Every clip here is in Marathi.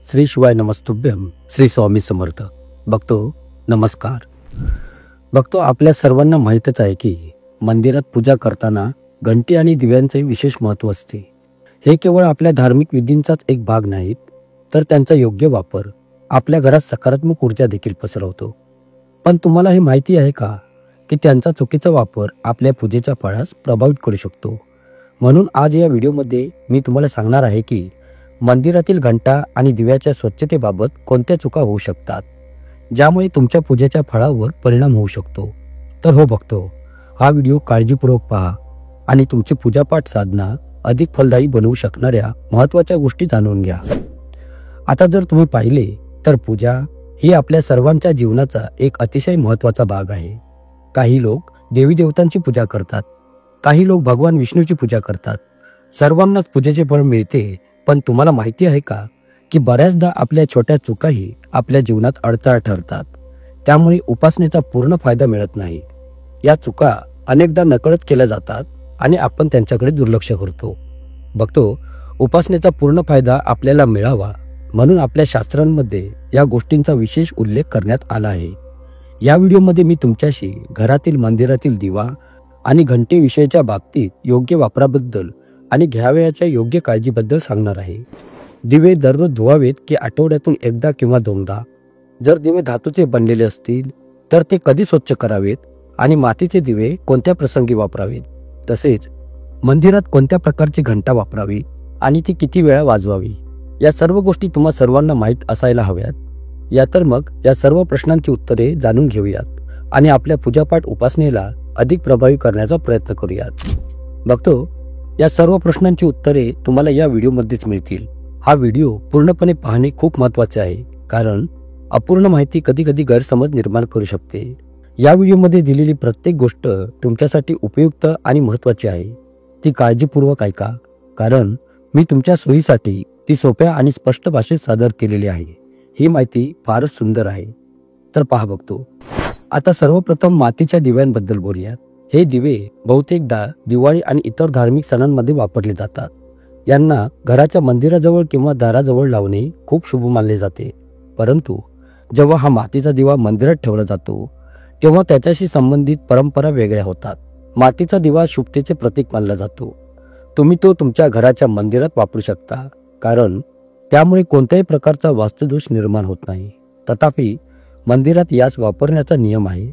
श्री शिवाय नमस्तुभ्यम. श्री स्वामी समर्थ. भक्तो नमस्कार. भक्तो, आपल्या सर्वांना माहीतच आहे की मंदिरात पूजा करताना घंटी आणि दिव्यांचे विशेष महत्त्व असते. हे केवळ आपल्या धार्मिक विधींचाच एक भाग नाहीत, तर त्यांचा योग्य वापर आपल्या घरात सकारात्मक ऊर्जा देखील पसरवतो. पण तुम्हाला हे माहिती आहे का की त्यांचा चुकीचा वापर आपल्या पूजेच्या फळास प्रभावित करू शकतो. म्हणून आज या व्हिडिओमध्ये मी तुम्हाला सांगणार आहे की मंदिरातील घंटा आणि दिव्याच्या स्वच्छतेबाबत कोणत्या चुका होऊ शकतात, ज्यामुळे तुमच्या पूजेच्या फळावर परिणाम होऊ शकतो. तर हो भक्तो, हा व्हिडिओ काळजीपूर्वक पहा आणि तुमची पूजापाठ साधना अधिक फलदायी बनवू शकणाऱ्या महत्त्वाच्या गोष्टी जाणून घ्या. आता जर तुम्ही पाहिले तर पूजा ही आपल्या सर्वांच्या जीवनाचा एक अतिशय महत्त्वाचा भाग आहे. काही लोक देवी देवतांची पूजा करतात, काही लोक भगवान विष्णूची पूजा करतात. सर्वांनाच पूजेचे फळ मिळते, पण तुम्हाला माहिती आहे का की बऱ्याचदा आपल्या छोट्या चुकाही आपल्या जीवनात अडथळा ठरतात. त्यामुळे उपासनेचा पूर्ण फायदा मिळत नाही. या चुका अनेकदा नकळत केल्या जातात आणि आपण त्यांच्याकडे दुर्लक्ष करतो. बघतो, उपासनेचा पूर्ण फायदा आपल्याला मिळावा म्हणून आपल्या शास्त्रांमध्ये या गोष्टींचा विशेष उल्लेख करण्यात आला आहे. या व्हिडिओमध्ये मी तुमच्याशी घरातील मंदिरातील दिवा आणि घंटेविषयीच्या बाबतीत योग्य वापराबद्दल आणि घ्यावयाच्या योग्य काळजीबद्दल सांगणार आहे. दिवे दररोज धुवावेत की आठवड्यातून एकदा किंवा दोनदा? जर दिवे धातूचे बनलेले असतील तर ते कधी स्वच्छ करावेत आणि मातीचे दिवे कोणत्या प्रसंगी वापरावेत? तसेच मंदिरात कोणत्या प्रकारची घंटा वापरावी आणि ती किती वेळा वाजवावी? या सर्व गोष्टी तुम्हा सर्वांना माहीत असायला हव्यात. तर मग या सर्व प्रश्नांची उत्तरे जाणून घेऊयात आणि आपल्या पूजापाठ उपासनेला अधिक प्रभावी करण्याचा प्रयत्न करूयात. बघतो, या सर्व प्रश्नांची उत्तरे तुम्हाला या व्हिडिओमध्येच मिळतील. हा व्हिडिओ पूर्णपणे पाहणे खूप महत्त्वाचे आहे, कारण अपूर्ण माहिती कधी कधी गैरसमज निर्माण करू शकते. या व्हिडिओमध्ये दिलेली प्रत्येक गोष्ट तुमच्यासाठी उपयुक्त आणि महत्त्वाची आहे. ती काळजीपूर्वक ऐका, कारण मी तुमच्या सोयीसाठी ती सोप्या आणि स्पष्ट भाषेत सादर केलेली आहे. ही माहिती फारच सुंदर आहे. तर पहा बघतो, आता सर्वप्रथम मातीच्या दिव्यांबद्दल बोलूयात. हे दिवे बहुतेकदा दिवाळी आणि इतर धार्मिक सणांमध्ये वापरले जातात. यांना घराच्या मंदिराजवळ किंवा दाराजवळ लावणे खूप शुभ मानले जाते. परंतु जेव्हा हा मातीचा दिवा मंदिरात ठेवला जातो तेव्हा त्याच्याशी संबंधित परंपरा वेगळ्या होतात. मातीचा दिवा शुभतेचे प्रतीक मानला जातो. तुम्ही तो तुमच्या घराच्या मंदिरात वापरू शकता, कारण त्यामुळे कोणत्याही प्रकारचा वास्तुदोष निर्माण होत नाही. तथापि मंदिरात यास वापरण्याचा नियम आहे.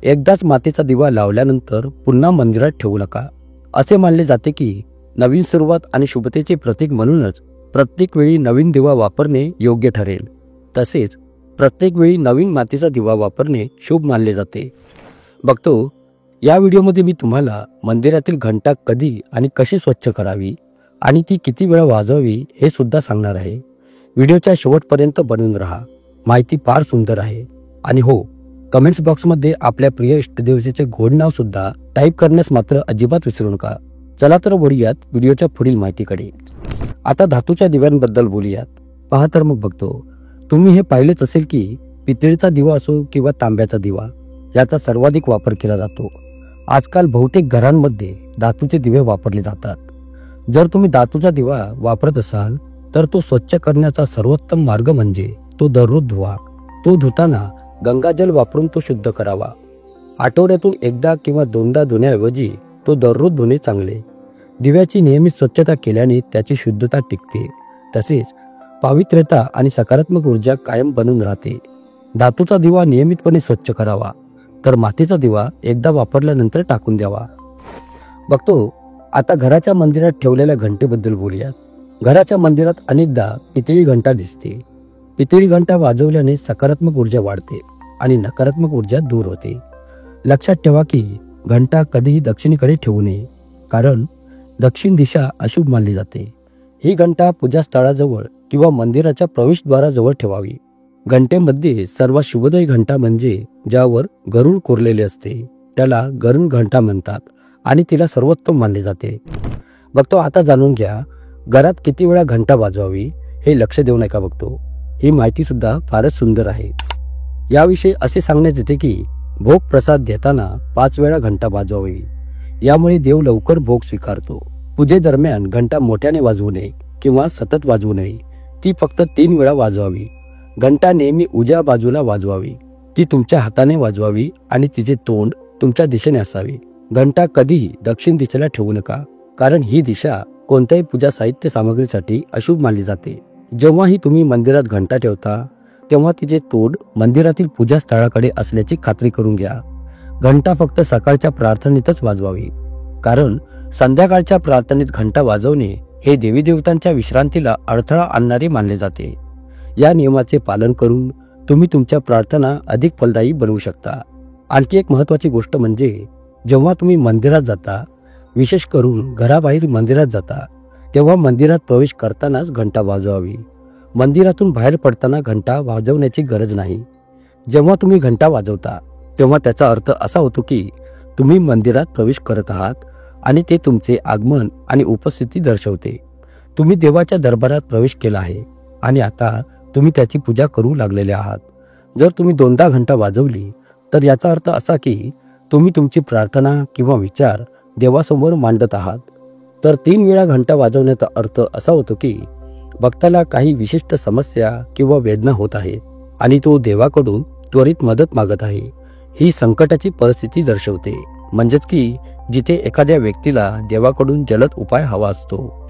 एकदाच मातीचा दिवा लावल्यानंतर पुन्हा मंदिरात ठेवू नका. असे मानले जाते की नवीन सुरुवात आणि शुभतेचे प्रतीक म्हणूनच प्रत्येक वेळी नवीन दिवा वापरणे योग्य ठरेल. तसेच प्रत्येक वेळी नवीन मातीचा दिवा वापरणे शुभ मानले जाते. बघतो, या व्हिडिओमध्ये मी तुम्हाला मंदिरातील घंटा कधी आणि कशी स्वच्छ करावी आणि ती किती वेळा वाजवावी हे सुद्धा सांगणार आहे. व्हिडिओच्या शेवटपर्यंत बनवून राहा. माहिती फार सुंदर आहे. आणि हो, कमेंट्स बॉक्समध्ये आपल्या प्रिय इष्टदेवतेचे गोड नाव सुद्धा टाईप करण्यास मात्र अजिबात विसरू नका. चला तर वळूयात व्हिडिओच्या पुढील माहितीकडे. आता धातूच्या दिव्यांबद्दल बोलूयात. पहा तर मग बघतो, तुम्ही हे पाहिलेच असेल की पितळीचा दिवा असो किंवा तांब्याचा दिवा, याचा सर्वाधिक वापर केला जातो. आजकाल बहुतेक घरांमध्ये धातूचे दिवे वापरले जातात. जर तुम्ही धातूचा दिवा वापरत असाल तर तो स्वच्छ करण्याचा सर्वोत्तम मार्ग म्हणजे तो दररोज धुवा. तो धुताना गंगाजल वापरून तो शुद्ध करावा. आठवड्यातून एकदा किंवा दोनदा धुण्याऐवजी तो दररोज धुणे चांगले. दिव्याची नियमित स्वच्छता केल्याने त्याची शुद्धता टिकते. तसेच पावित्र्यता आणि सकारात्मक ऊर्जा कायम बनून राहते. धातूचा दिवा नियमितपणे स्वच्छ करावा, तर मातीचा दिवा एकदा वापरल्यानंतर टाकून द्यावा. बघतो, आता घराच्या मंदिरात ठेवलेल्या घंटेबद्दल बोलूयात. घराच्या मंदिरात अनेकदा पितळी घंटा दिसते. पितळी घंटा वाजवल्याने सकारात्मक ऊर्जा वाढते आणि नकारात्मक ऊर्जा दूर होते. लक्षात ठेवा की घंटा कधीही दक्षिणेकडे ठेवू नये, कारण दक्षिण दिशा अशुभ मानली जाते. ही घंटा पूजास्थळाजवळ किंवा मंदिराच्या प्रवेशद्वाराजवळ ठेवावी. घंटेमध्ये सर्वात शुभदायी घंटा म्हणजे ज्यावर गरुड कोरलेले असते त्याला गरुड घंटा म्हणतात आणि तिला सर्वोत्तम मानले जाते. बघतो, आता जाणून घ्या घरात किती वेळा घंटा वाजवावी हे लक्ष देऊ नका. बघतो, ही माहिती सुद्धा फारच सुंदर आहे. याविषयी असे सांगण्यात येते की भोग प्रसाद देताना 5 वेळा घंटा वाजवावी. यामुळे देव लवकर भोग स्वीकारतो. पूजेदरम्यान घंटा मोठ्याने वाजवू नये किंवा सतत वाजवू नये. ती फक्त 3 वेळा वाजवावी. घंटा नेहमी उजव्या बाजूला वाजवावी. ती तुमच्या हाताने वाजवावी आणि तिचे तोंड तुमच्या दिशेने असावे. घंटा कधीही दक्षिण दिशेला ठेवू नका, कारण ही दिशा कोणत्याही पूजा साहित्य सामग्रीसाठी अशुभ मानली जाते. जेव्हाही तुम्ही मंदिरात घंटा ठेवता तेव्हा तिचे तोंड मंदिरातील पूजा स्थळाकडे असल्याची खात्री करून घ्या. घंटा फक्त सकाळच्या प्रार्थनेतच वाजवावी, कारण संध्याकाळच्या प्रार्थनेत घंटा वाजवणे हे देवी देवतांच्या विश्रांतीला अडथळा आणणारे मानले जाते. या नियमाचे पालन करून तुम्ही तुमच्या प्रार्थना अधिक फलदायी बनवू शकता. आणखी एक महत्त्वाची गोष्ट म्हणजे जेव्हा तुम्ही मंदिरात जाता, विशेष करून घराबाहेर मंदिरात जाता, तेव्हा मंदिरात प्रवेश करतानाच घंटा वाजवावी. मंदिरातून बाहेर पडताना घंटा वाजवण्याची गरज नाही. जेव्हा तुम्ही घंटा वाजवता तेव्हा त्याचा अर्थ असा होतो की तुम्ही मंदिरात प्रवेश करत आहात आणि ते तुमचे आगमन आणि उपस्थिती दर्शवते. तुम्ही देवाच्या दरबारात प्रवेश केला आहे आणि आता तुम्ही त्याची पूजा करू लागलेले आहात. जर तुम्ही 2दा घंटा वाजवली तर याचा अर्थ असा की तुम्ही तुमची प्रार्थना किंवा विचार देवासमोर मांडत आहात. तर 3 वेळा घंटा वाजवण्याचा अर्थ असा होतो की भक्ताला काही विशिष्ट समस्या किंवा वेदना होत आहेत आणि तो देवाकडून त्वरित मदत मागत आहे. ही संकटाची परिस्थिती दर्शवते, म्हणजेच की जिथे एखाद्या व्यक्तीला देवाकडून जलद उपाय हवा असतो.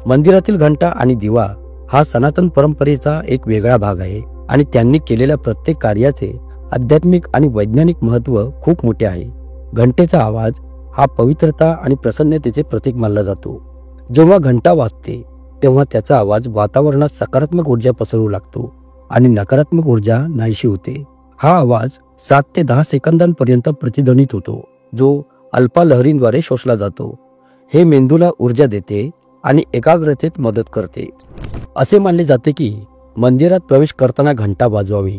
मंदिरातील घंटा आणि दिवा हा सनातन परंपरेचा एक वेगळा भाग आहे आणि त्यांनी केलेल्या प्रत्येक कार्याचे आध्यात्मिक आणि वैज्ञानिक महत्त्व खूप मोठे आहे. घंटेचा आवाज हा पवित्रता आणि प्रसन्नतेचे प्रतीक मानला जातो. जेव्हा घंटा वाजते तेव्हा त्याचा आवाज वातावरणात सकारात्मक ऊर्जा पसरवू लागतो आणि नकारात्मक ऊर्जा नाहीशी होते. हा आवाज 7 ते 10 सेकंदांपर्यंत प्रतिध्वनित होतो, जो अल्फा लहरींद्वारे शोषला जातो. हे मेंदूला ऊर्जा देते आणि एकाग्रतेत मदत करते. असे मानले जाते की मंदिरात प्रवेश करताना घंटा वाजवावी,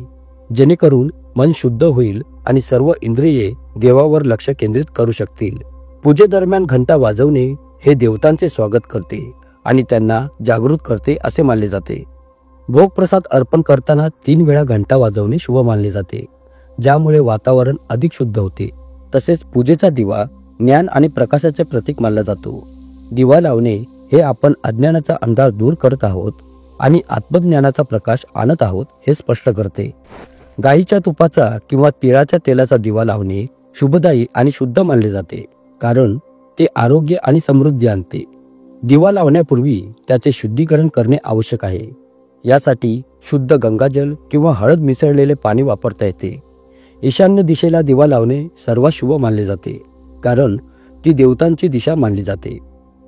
जेणेकरून मन शुद्ध होईल आणि सर्व इंद्रिये देवावर लक्ष केंद्रित करू शकतील. पूजेदरम्यान घंटा वाजवणे हे देवतांचे स्वागत करते आणि त्यांना जागृत करते असे मानले जाते. भोग प्रसाद अर्पण करताना 3 वेळा घंटा वाजवणे शुभ मानले जाते, ज्यामुळे वातावरण अधिक शुद्ध होते. तसेच पूजेचा दिवा ज्ञान आणि प्रकाशाचे प्रतीक मानला जातो. दिवा लावणे हे आपण अज्ञानाचा अंधार दूर करत आहोत आणि आत्मज्ञानाचा प्रकाश आणत आहोत हे स्पष्ट करते. गाईच्या तुपाचा किंवा तिळाच्या तेलाचा दिवा लावणे शुभदायी आणि शुद्ध मानले जाते, कारण ते आरोग्य आणि समृद्धी आणते. दिवा लावण्यापूर्वी त्याचे शुद्धीकरण करणे आवश्यक आहे. यासाठी शुद्ध गंगाजल किंवा हळद मिसळलेले पाणी वापरता येते. ईशान्य दिशेला दिवा लावणे सर्वात शुभ मानले जाते, कारण ती देवतांची दिशा मानली जाते.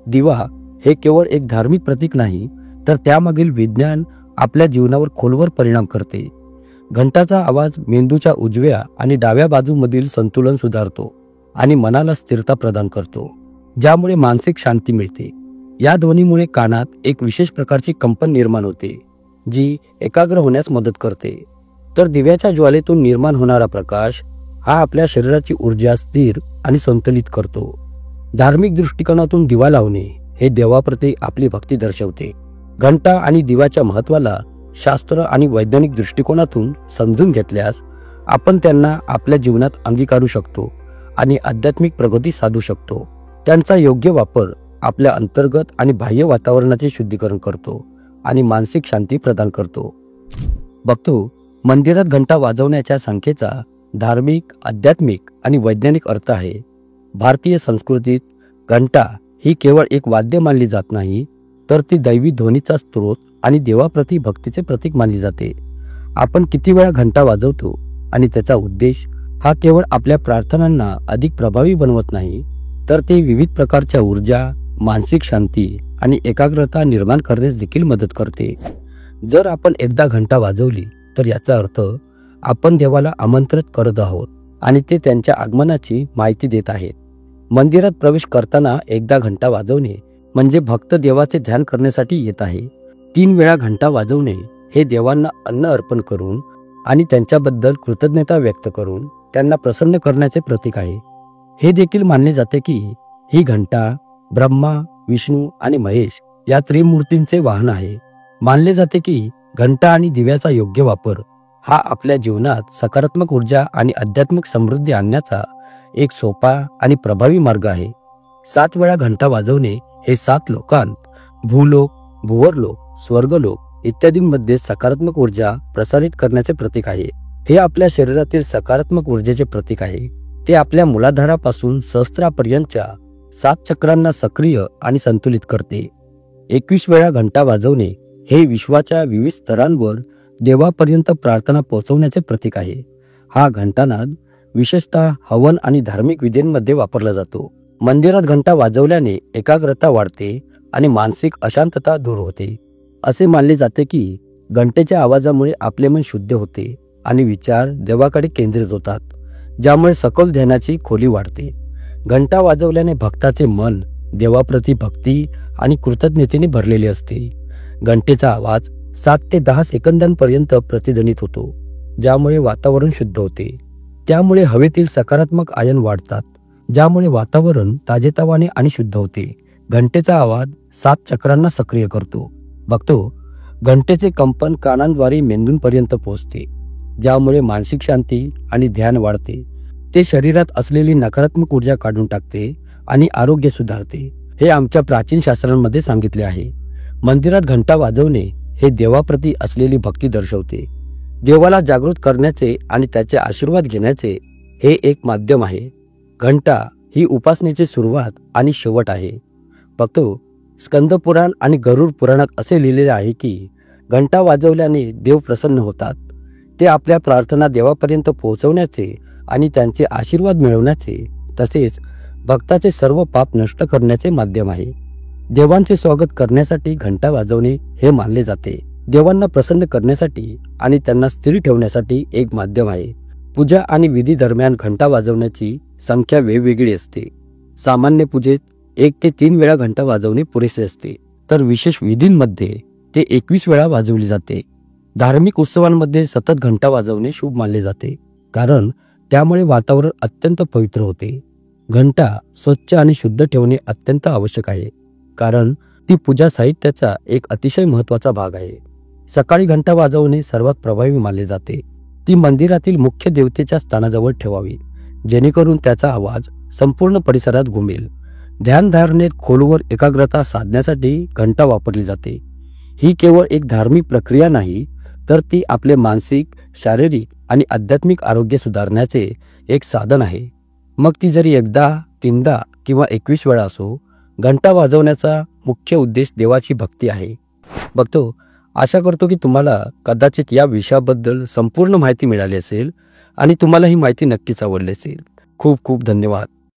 दिवा हे केवळ एक धार्मिक प्रतीक नाही, तर त्यामागील विज्ञान आपल्या जीवनावर खोलवर परिणाम करते. घंटाचा आवाज मेंदूच्या उजव्या आणि डाव्या बाजूमधील संतुलन सुधारतो आणि मनाला स्थिरता प्रदान करतो, ज्यामुळे मानसिक शांती मिळते. या ध्वनीमुळे कानात एक विशेष प्रकारची कंपन निर्माण होते, जी एकाग्र होण्यास मदत करते. तर दिव्याच्या ज्वालेतून निर्माण होणारा प्रकाश हा आपल्या शरीराची ऊर्जा स्थिर आणि संतुलित करतो. धार्मिक दृष्टिकोनातून दिवा लावणे हे देवाप्रती आपली भक्ती दर्शवते. घंटा आणि दिव्याच्या महत्त्वाला शास्त्र आणि वैज्ञानिक दृष्टिकोनातून समजून घेतल्यास आपण त्यांना आपल्या जीवनात अंगीकारू शकतो आणि आध्यात्मिक प्रगती साधू शकतो. त्यांचा योग्य वापर आपल्या अंतर्गत आणि बाह्य वातावरणाचे शुद्धीकरण करतो आणि मानसिक शांती प्रदान करतो. बघतो, मंदिरात घंटा वाजवण्याच्या संख्येचा धार्मिक, आध्यात्मिक आणि वैज्ञानिक अर्थ आहे. भारतीय संस्कृतीत घंटा ही केवळ एक वाद्य मानली जात नाही, तर ती दैवी ध्वनीचा स्रोत आणि देवाप्रती भक्तीचे प्रतीक मानली जाते. आपण किती वेळा घंटा वाजवतो आणि त्याचा उद्देश हा केवळ आपल्या प्रार्थनांना अधिक प्रभावी बनवत नाही, तर ते विविध प्रकारच्या ऊर्जा, मानसिक शांती आणि एकाग्रता निर्माण करण्यास देखील मदत करते. जर आपण एकदा घंटा वाजवली तर याचा अर्थ आपण देवाला आमंत्रित करत आहोत आणि ते त्यांच्या आगमनाची माहिती देत आहेत. मंदिरात प्रवेश करताना एकदा घंटा वाजवणे म्हणजे भक्त देवाचे ध्यान करण्यासाठी येत आहे. 3 वेळा घंटा वाजवणे हे देवांना अन्न अर्पण करून आणि त्यांच्याबद्दल कृतज्ञता व्यक्त करून त्यांना प्रसन्न करण्याचे प्रतीक आहे. हे देखील मानले जाते की ही घंटा ब्रह्मा, विष्णू आणि महेश या त्रिमूर्तींचे वाहन आहे. मानले जाते की घंटा आणि दिव्याचा योग्य वापर हा आपल्या जीवनात सकारात्मक ऊर्जा आणि आध्यात्मिक समृद्धी आणण्याचा एक सोपा आणि प्रभावी मार्ग आहे. 7 वेळा घंटा वाजवणे हे 7 लोकांत भूलोक, भुवरलोक, स्वर्गलोक इत्यादींमध्ये सकारात्मक ऊर्जा प्रसारित करण्याचे प्रतीक आहे. हे आपल्या शरीरातील सकारात्मक ऊर्जेचे प्रतीक आहे. ते आपल्या मूलाधारापासून सहस्त्रापर्यंतच्या 7 चक्रांना सक्रिय आणि संतुलित करते. 21 वेळा घंटा वाजवणे हे विश्वाच्या विविध स्तरांवर देवापर्यंत प्रार्थना पोहोचवण्याचे प्रतीक आहे. हा घंटानाद विशेषतः हवन आणि धार्मिक विधींमध्ये वापरला जातो. मंदिरात घंटा वाजवल्याने एकाग्रता वाढते आणि मानसिक अशांतता दूर होते. असे मानले जाते की घंटेच्या आवाजामुळे आपले मन शुद्ध होते आणि विचार देवाकडे केंद्रित होतात, ज्यामुळे सखोल ध्यानाची खोली वाढते. घंटा वाजवल्याने भक्ताचे मन देवाप्रती भक्ती आणि कृतज्ञतेने भरलेले असते. घंटेचा आवाज 7 ते 10 सेकंदांपर्यंत प्रतिध्वनित होतो, ज्यामुळे वातावरण शुद्ध होते. त्यामुळे हवेतील सकारात्मक आयन वाढतात, ज्यामुळे वातावरण ताजेतवाने आणि शुद्ध होते. घंटेचा आवाज 7 चक्रांना सक्रिय करतो. बघतो घंटेचे कंपन कानांद्वारे मेंदूंपर्यंत पोहोचते, ज्यामुळे मानसिक शांती आणि ध्यान वाढते. ते शरीरात असलेली नकारात्मक ऊर्जा काढून टाकते आणि आरोग्य सुधारते. हे आमच्या प्राचीन शास्त्रांमध्ये सांगितले आहे. मंदिरात घंटा वाजवणे हे देवाप्रती असलेली भक्ती दर्शवते. देवाला जागृत करण्याचे आणि त्याचे आशीर्वाद घेण्याचे हे एक माध्यम आहे. घंटा ही उपासनेची सुरुवात आणि शेवट आहे. बघतो स्कंद पुराण आणि गरुड पुराणात असे लिहिलेले आहे की घंटा वाजवल्याने देव प्रसन्न होतात. ते आपल्या प्रार्थना देवापर्यंत पोहोचवण्याचे आणि त्यांचे आशीर्वाद मिळवण्याचे तसेच भक्ताचे सर्व पाप नष्ट करण्याचे माध्यम आहे. देवांचे स्वागत करण्यासाठी घंटा वाजवणे हे मानले जाते. देवांना प्रसन्न करण्यासाठी आणि त्यांना स्थिर ठेवण्यासाठी एक माध्यम आहे. पूजा आणि विधी दरम्यान घंटा वाजवण्याची संख्या वेगवेगळी असते. सामान्य पूजेत 1 ते 3 वेळा घंटा वाजवणे पुरेसे असते, तर विशेष विधींमध्ये ते 21 वेळा वाजवली जाते. धार्मिक उत्सवांमध्ये सतत घंटा वाजवणे शुभ मानले जाते, कारण त्यामुळे वातावरण अत्यंत पवित्र होते. घंटा स्वच्छ आणि शुद्ध ठेवणे अत्यंत आवश्यक आहे, कारण ती पूजा साहित्याचा एक अतिशय महत्त्वाचा भाग आहे. सकाळी घंटा वाजवणे सर्वात प्रभावी मानले जाते. ती मंदिरातील मुख्य देवतेच्या स्थानाजवळ ठेवावी, जेणेकरून त्याचा आवाज संपूर्ण परिसरात घुमेल. ध्यानधारणेत खोलवर एकाग्रता साधण्यासाठी घंटा वापरली जाते. ही केवळ एक धार्मिक प्रक्रिया नाही, तर ती आपले मानसिक, शारीरिक आणि आध्यात्मिक आरोग्य सुधारण्याचे एक साधन आहे. मग ती जरी एकदा, 3दा किंवा 21 वेळा असो, घंटा वाजवण्याचा मुख्य उद्देश देवाची भक्ती आहे. बघतो आशा करतो की तुम्हाला कदाचित या विषयाबद्दल संपूर्ण माहिती मिळाली असेल आणि तुम्हाला ही माहिती नक्कीच आवडली असेल. खूप खूप धन्यवाद.